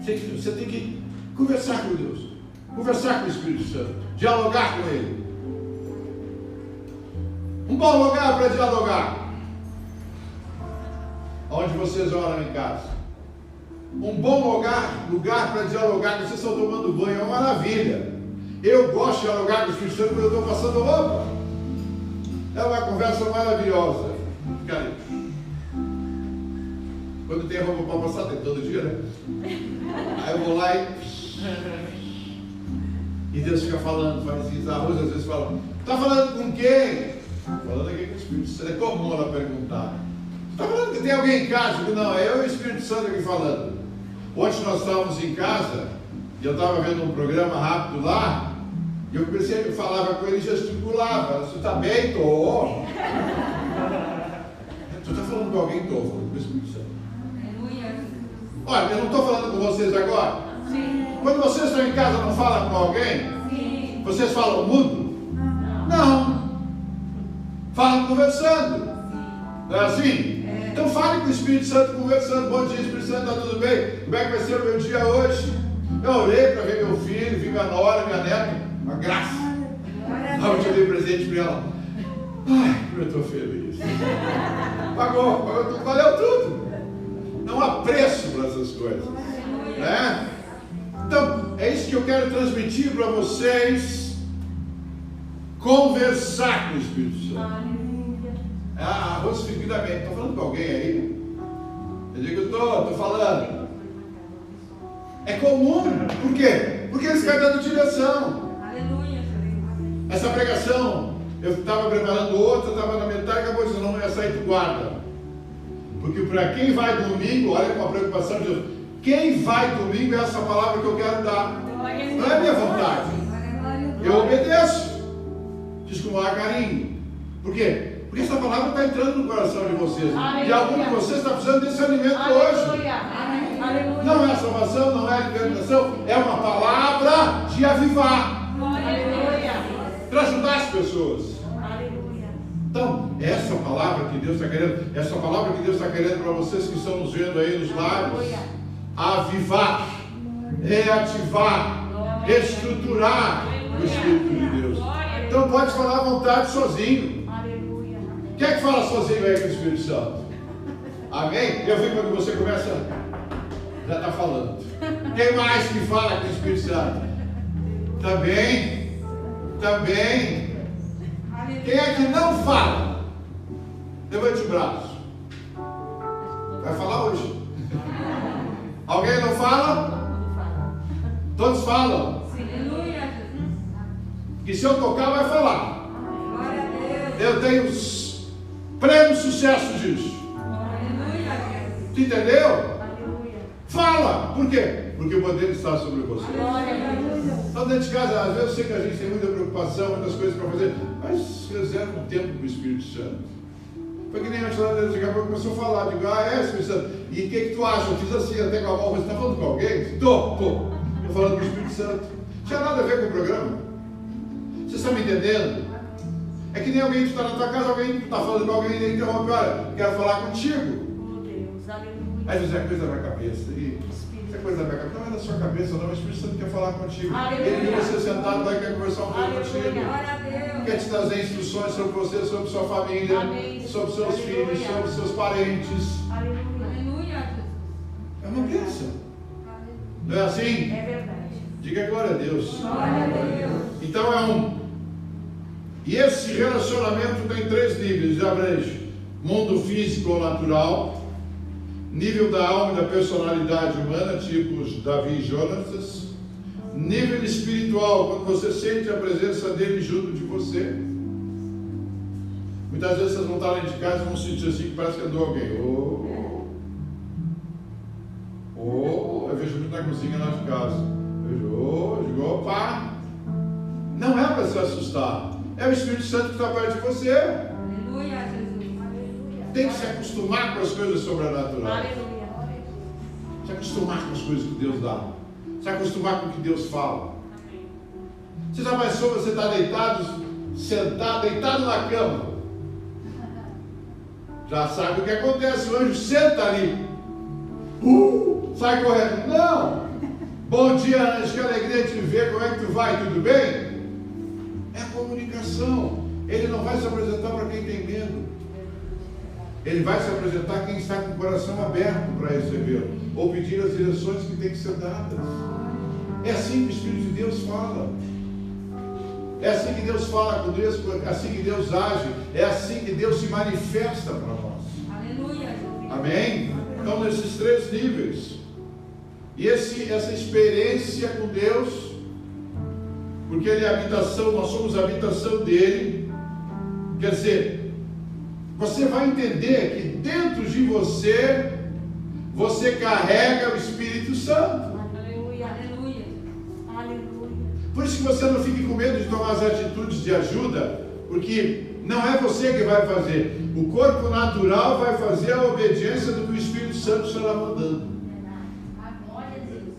Você tem que conversar com Deus, conversar com o Espírito Santo, dialogar com Ele. Um bom lugar para dialogar, onde vocês oram em casa. Um bom lugar para dialogar, vocês estão tomando banho, é uma maravilha. Eu gosto de dialogar com o Espírito Santo quando eu estou passando roupa. É uma conversa maravilhosa. Cara, quando tem roupa para passar, tem todo dia, né? Aí eu vou lá e Deus fica falando, faz isso. A Rosa às vezes fala, está falando com quem? Falando aqui com o Espírito Santo. É comum ela perguntar. Está falando que tem alguém em casa? Não, é eu e o Espírito Santo aqui falando. Ontem nós estávamos em casa e eu estava vendo um programa rápido lá. E eu comecei a falar com ele e gesticulava. Você está bem? Estou. Tu está falando com alguém? Estou falando com o Espírito Santo. Olha, eu não estou falando com vocês agora. Sim. Quando vocês estão em casa, não falam com alguém? Sim. Vocês falam mudo? Não. Falam conversando. Não é assim? Então fale com o Espírito Santo conversando. Bom dia, Espírito Santo, está tudo bem? Como é que vai ser o meu dia hoje? Eu orei para ver meu filho, vi minha nora, minha neta. Uma graça. Eu te dei presente para ela. Ai, como eu estou feliz. Pagou tudo, valeu tudo. Não há preço para essas coisas, né? Então, é isso que eu quero transmitir para vocês. Conversar com o Espírito Santo. Ah, Rosa fica bem. Estou falando com alguém aí? Eu digo, estou falando. É comum. Por quê? Porque eles ficam dando direção. Essa pregação, eu estava preparando outra, estava na metade, acabou dizendo, não ia sair do guarda. Porque para quem vai domingo, olha com a preocupação de Deus, quem vai domingo é essa palavra que eu quero dar. Não é minha vontade. Eu obedeço. diz com o maior carinho. Por quê? Porque essa palavra está entrando no coração de vocês. E algum de vocês está precisando desse alimento hoje. Aleluia. Não é salvação, não é libertação, é uma palavra de avivar. Aleluia. Para ajudar as pessoas. Aleluia. Então, essa palavra que Deus está querendo, essa palavra que Deus está querendo para vocês que estão nos vendo aí nos lares, avivar, reativar, estruturar o Espírito de Deus. Então pode falar à vontade sozinho. Aleluia. Quem é que fala sozinho aí com o Espírito Santo? Amém? Eu vi quando você começa, já está falando. Quem mais que fala com o Espírito Santo? Também. Também. Quem é que não fala? Levante o braço. Vai falar hoje. Alguém não fala? Todos falam. Aleluia. Que se eu tocar, vai falar. Glória a Deus. Eu tenho pleno sucesso disso. Aleluia. Tu entendeu? Aleluia. Fala. Por quê? Porque o poder está sobre você. Glória a Deus. Então dentro de casa, às vezes eu sei que a gente tem muita preocupação, muitas coisas para fazer, mas reserva um tempo para o Espírito Santo. Foi que nem antes lá dentro, daqui a pouco começou a falar, digo, Espírito Santo, e o que tu acha? Eu fiz assim, até com a mão, você está falando com alguém? Estou falando com o Espírito Santo. Não tinha nada a ver com o programa. Vocês estão me entendendo? É que nem alguém que está na tua casa, alguém está falando com alguém e interrompe, olha, quero falar contigo. Oh Deus, aleluia. Aí você é coisa da minha cabeça. E é coisa da minha cabeça. Não é da sua cabeça, não. O Espírito Santo quer falar contigo. Aleluia. Ele viu você sentado lá e quer conversar um pouco Aleluia. contigo. Glória a Deus. Quer te trazer instruções sobre você, sobre sua família, Amém. sobre seus Aleluia. filhos, sobre seus parentes. Aleluia. Aleluia. É uma bênção. Não é assim? É verdade. Diga glória a Deus. Glória a Deus. Então é um. E esse relacionamento tem 3 níveis de abrange: mundo físico ou natural, nível da alma e da personalidade humana, tipos Davi e Jonatas, nível espiritual, quando você sente a presença dele junto de você. Muitas vezes vocês vão estar lá de casa e vão sentir assim que parece que andou alguém. Eu vejo muito na cozinha lá de casa. Eu digo, opa! Não é para se assustar. É o Espírito Santo que está perto de você. Aleluia, Jesus. Aleluia. Tem que se acostumar com as coisas sobrenaturais. Aleluia. Se acostumar com as coisas que Deus dá. Se acostumar com o que Deus fala. Você já pensou, você está deitado, sentado, deitado na cama. Já sabe o que acontece, o anjo senta ali. Sai correndo. Não! Bom dia, anjo, que alegria te ver, como é que tu vai, tudo bem? É a comunicação. Ele não vai se apresentar para quem tem medo. Ele vai se apresentar a quem está com o coração aberto para recebê-lo, ou pedir as direções que têm que ser dadas. É assim que o Espírito de Deus fala. É assim que Deus fala com Deus, é assim que Deus age, é assim que Deus se manifesta para nós. Aleluia. Amém? Então, nesses 3 níveis. E essa experiência com Deus, porque Ele é habitação, nós somos a habitação dEle. Quer dizer, você vai entender que dentro de você, você carrega o Espírito Santo. Aleluia. Aleluia. Aleluia. Por isso que você não fique com medo de tomar as atitudes de ajuda, porque não é você que vai fazer. O corpo natural vai fazer a obediência do que o Espírito Santo estará mandando.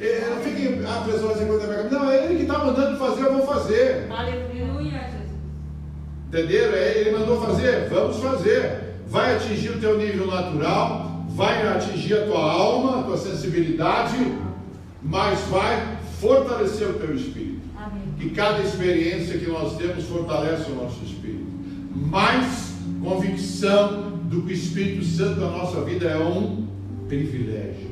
Não fique a pessoa assim, não, é Ele que está mandando fazer, eu vou fazer. Aleluia, Jesus. Entenderam? Ele mandou fazer, vamos fazer. Vai atingir o teu nível natural, vai atingir a tua alma, a tua sensibilidade, mas vai fortalecer o teu espírito. Amém. Que cada experiência que nós temos fortalece o nosso espírito. Mais convicção do que o Espírito Santo na nossa vida é um privilégio.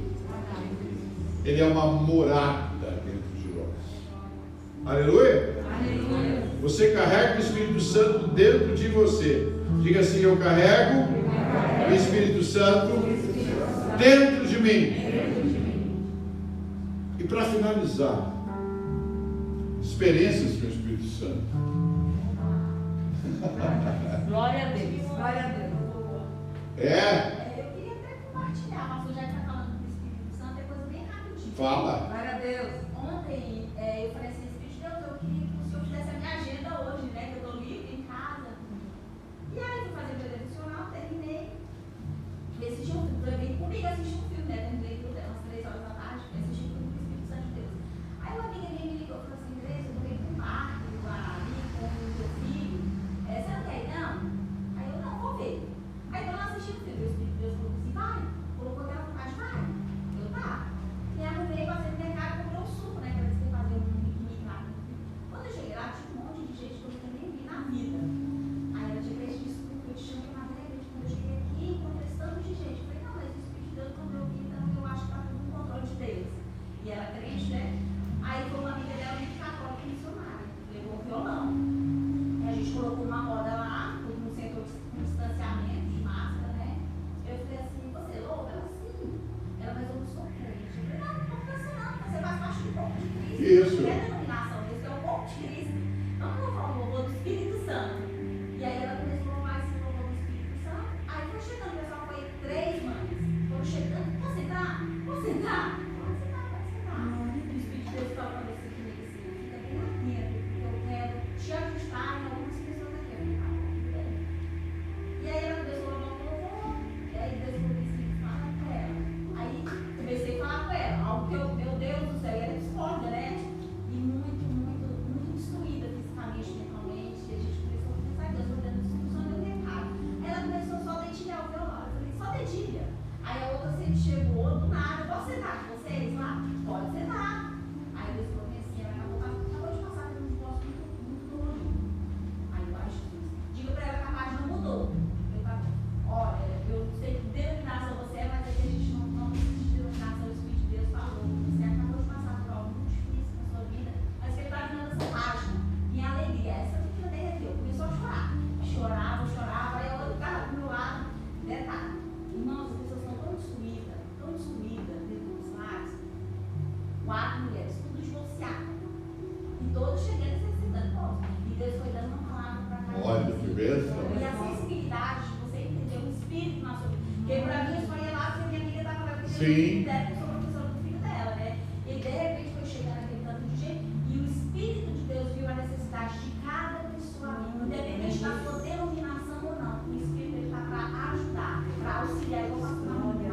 Ele é uma morada dentro de nós. Aleluia? Aleluia. Você carrega o Espírito Santo dentro de você. Diga assim: eu carrego o Espírito Santo dentro de mim. E para finalizar, experiências com o Espírito Santo. Glória a Deus. Glória a Deus. Eu queria até compartilhar, mas já que está falando do Espírito Santo, é coisa bem rapidinho. Fala. Glória a Deus. Ontem eu falei assim, Espírito de Deus, eu queria que o Senhor fizesse a minha agenda hoje, né? Que eu estou livre em casa. E aí fui fazer meu devocional, terminei. E assisti um filme, eu vim comigo assistir um filme, né? Terminei tudo, umas 3 horas da tarde, fui assistir um filme do Espírito Santo de Deus. Aí uma amiga minha me ligou e falou assim, Grace, eu tô indo pro parque, ali com o meu filho. Você não quer ir, não? Aí eu, não, vou ver. Aí quando eu assisti o filme, o Espírito de Deus falou assim, vai. Colocou aquela vontade, vai. Eu, tá. E aí eu veio, passei no mercado e comprei um suco, né? Que eles têm que fazer um piquenique lá. Quando eu cheguei lá, tinha um monte de gente que eu nunca nem vi na vida. Aí ela tinha Grace, desculpa, eu te chamo pra matéria, quando eu cheguei aqui, encontrei esse tanto de gente. Eu falei, não, mas o Espírito de Deus mandou eu vir, então eu acho que tá tudo no controle de Deus. E ela é crente, né? Aí foi uma amiga dela, muito católica e missionária. Levou um violão. E a gente colocou uma roda lá, todo mundo sentou com distanciamento de máscara, né? Eu falei assim, você é louca? Ela, sim. Ela, mas eu não sou crente. Eu falei, não, não pensa não, você faz parte do corpo de Cristo. Isso. Não é denominação, isso é o corpo de Cristo. Vamos louvar o louvor do Espírito Santo. E aí ela começou a louvar esse louvor do Espírito Santo. Aí foi chegando, o pessoal foi 3 mães. Foram chegando, posso sentar? Posso sentar? Pode sentar, pode sentar. O Espírito de Deus falando assim comigo assim, fica bem atento, porque eu quero te ajustar em algumas pessoas aqui. Eu falei, tudo bem. E aí ela começou a louvar o louvor. E aí Deus falou assim, fala com ela. Aí comecei a falar com ela, algo que eu, meu Deus do céu, e ela é psicóloga, né? E muito destruída fisicamente, mentalmente. E a gente começou a pensar, Deus foi dando instrução e deu recado. Aí ela começou só a dedilhar o violão. Eu falei, só dedilha. Aí a outra sempre chegou, do nada, posso sentar com vocês lá? Pode sentar. Aí Deus falou assim, ela acabou de passar por um negócio muito dolorido. Aí eu acho que diga pra ela que a página mudou. Eu falei, olha, eu sei que denominação você é, mas aqui a gente não precisa de denominação, o Espírito de Deus falou. Você acabou de passar por algo muito difícil na sua vida, mas que ele está virando essa página. Minha alegria, essa menina derreteu, começou a chorar. Chorava, aí a outra ficava do meu lado. Detalhe, irmãos, as pessoas estão tão destruídas dentro dos lares. 4 mulheres, tudo divorciado. E todos chegando e necessitando. E Deus foi dando uma palavra para cada um. Olha, que bênção. E a sensibilidade de você entender o Espírito na sua vida. Porque para mim eu só ia lá porque minha amiga estava lá, porque Sim. eu sou professora do filho dela, né? E de repente foi chegando aquele tanto de gente e o Espírito de Deus viu a necessidade de cada pessoa ali, independente da sua denominação ou não. O Espírito está para ajudar, para auxiliar, igual o pastor Natal falou, né?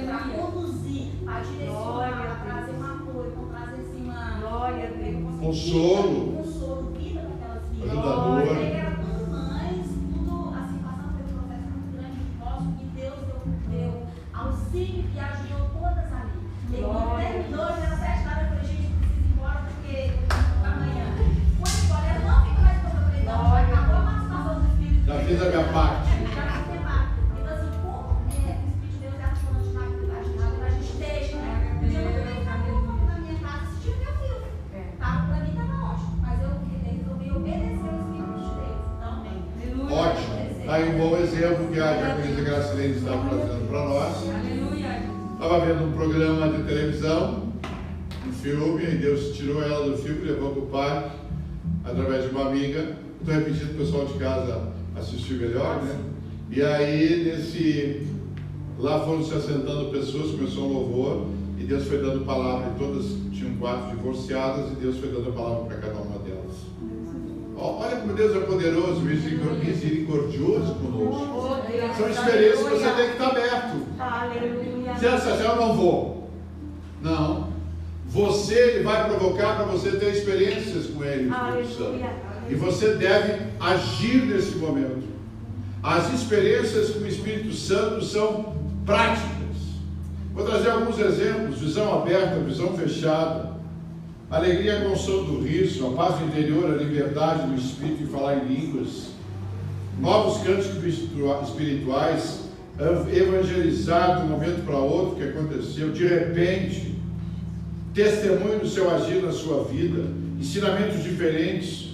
Para conduzir, para direcionar, para trazer um apoio, para trazer assim uma Glória a Deus. consolo, vida daquelas vidas. Ajudadora. E aí era tudo mães, tudo assim, passando por um processo muito grande de divórcio, e Deus deu auxílio e ajudou todas ali. E aí, quando terminou, já era 7 da noite, eu falei, gente, preciso ir embora porque eu vou amanhã. Quando embora, ela não fica mais com eu falei, não, já acabou a participação do Espírito. Já fiz a minha parte. Já fiz a minha parte. Então, assim, como o Espírito de Deus é atuante na vida, a gente deixa, né? Eu não fiquei na minha casa assistindo meu filme. Pra mim estava ótimo, mas eu resolvi obedecer o Espírito de Deus. Então, Ótimo. Tá aí um bom exemplo que a diaconisa Gracilene está trazendo para nós. Aleluia. Estava vendo um programa de televisão, um filme, e Deus tirou ela do filme, levou para o parque, através de uma amiga. Estou repetindo, o pessoal de casa assistir melhor, né? E aí, lá foram se assentando pessoas, começou um louvor, e Deus foi dando palavra, e todas tinham 4 divorciadas, e Deus foi dando a palavra para cada uma delas. Olha como Deus é poderoso, misericordioso conosco. São experiências que você tem que estar aberto. Aleluia. Se essa eu não vou. Não. Ele vai provocar para você ter experiências com Ele, Espírito Santo. E você deve agir nesse momento. As experiências com o Espírito Santo são práticas. Vou trazer alguns exemplos: visão aberta, visão fechada, alegria com o som do riso, a paz interior, a liberdade do Espírito em falar em línguas, novos cânticos espirituais, evangelizar de um momento para outro que aconteceu, de repente, testemunho do seu agir na sua vida, ensinamentos diferentes,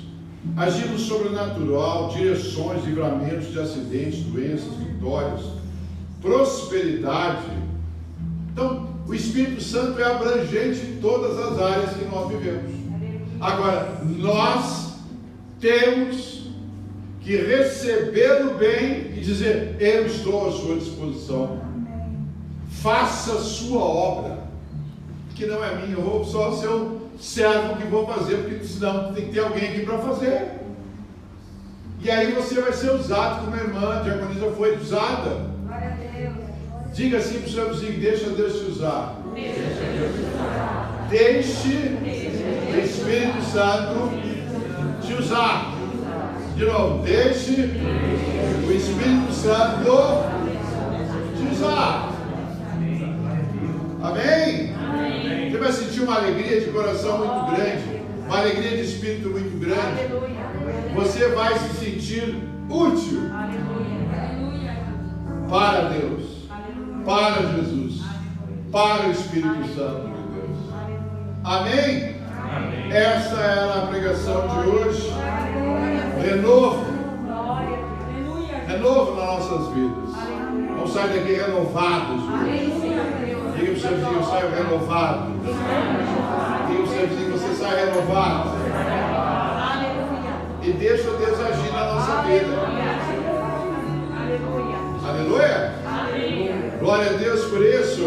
agir no sobrenatural, direções, livramentos de acidentes, doenças, vitórias, prosperidade. Então, o Espírito Santo é abrangente em todas as áreas que nós vivemos. Agora, nós temos que recebê-lo bem e dizer: eu estou à sua disposição. Faça a sua obra, que não é minha, eu vou só ser o servo que vou fazer, porque senão tem que ter alguém aqui para fazer. E aí você vai ser usado como a irmã diaconisa foi usada. Glória a Deus. Diga assim para o seu vizinho: deixa Deus te usar. Deixe o Espírito Santo te usar. De novo, deixe o Espírito Santo te usar. Amém? Você vai sentir uma alegria de coração muito grande, uma alegria de espírito muito grande. Você vai se sentir útil para Deus, para Jesus, para o Espírito Santo de Deus. Amém? Essa era a pregação de hoje. Renovo nas nossas vidas. Vamos sair daqui renovados hoje. Diga para o seu vizinho: eu saio renovado. Diga para o seu vizinho: você sai renovado. E deixa Deus agir na nossa vida. Aleluia. Glória a Deus por isso.